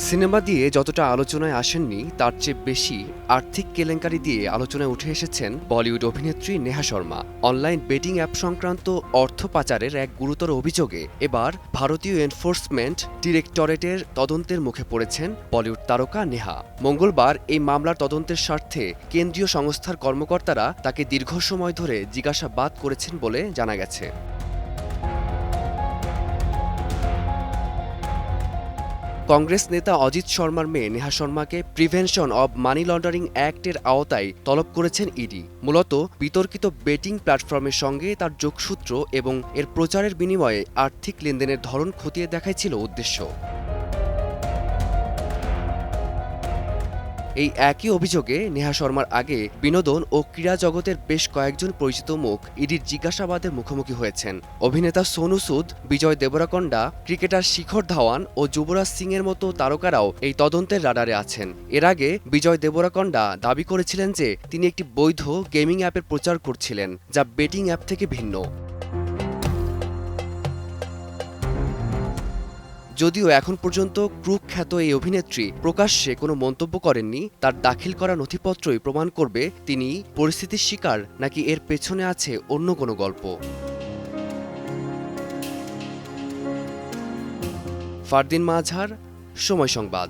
Cinema দিয়ে যতটা আলোচনায় আসেননি তার চেয়ে বেশি আর্থিক কেলেঙ্কারি দিয়ে আলোচনায় উঠে এসেছেন বলিউড অভিনেত্রী Neha Sharma. Online betting app সংক্রান্ত অর্থ পাচারের এক গুরুতর অভিযোগে এবার ভারতীয় এনফোর্সমেন্ট ডিরেক্টরেটের তদন্তের মুখে পড়েছেন বলিউড তারকা নেহা। মঙ্গলবার এই মামলার তদন্তের স্বার্থে কেন্দ্রীয় সংস্থার কর্মকর্তারা তাকে দীর্ঘ সময় ধরে জিজ্ঞাসাবাদ করেছেন বলে জানা গেছে। কংগ্রেস নেতা অজিত শর্মার মেয়ে নেহা শর্মাকে প্রিভেনশন অব মানি লন্ডারিং অ্যাক্টের আওতায় তলব করেছেন ইডি। মূলত বিতর্কিত বেটিং প্ল্যাটফর্মের সঙ্গে তার যোগসূত্র এবং এর প্রচারের বিনিময়ে আর্থিক লেনদেনের ধরন খতিয়ে দেখাই ছিল উদ্দেশ্য। এই একই অভিযোগে নেহা শর্মার আগে বিনোদন ও ক্রীড়া জগতের বেশ কয়েকজন পরিচিত মুখ ইডির জিজ্ঞাসাবাদের মুখোমুখি হয়েছেন। অভিনেতা সোনু সুদ, বিজয় দেবরাকন্ডা, ক্রিকেটার শিখর ধাওয়ান ও যুবরাজ সিং এর মতো তারকারাও এই তদন্তের রাডারে আছেন। এর আগে বিজয় দেবরাকন্ডা দাবি করেছিলেন যে তিনি একটি বৈধ গেমিং অ্যাপের প্রচার করছিলেন, যা বেটিং অ্যাপ থেকে ভিন্ন। যদিও এখন পর্যন্ত কুখ্যাত এই অভিনেত্রী প্রকাশ্যে কোনো মন্তব্য করেননি, তার দাখিল করা নথিপত্রই প্রমাণ করবে তিনি পরিস্থিতির শিকার নাকি এর পেছনে আছে অন্য কোনো গল্প। ফারদিন মাজহার, সময় সংবাদ।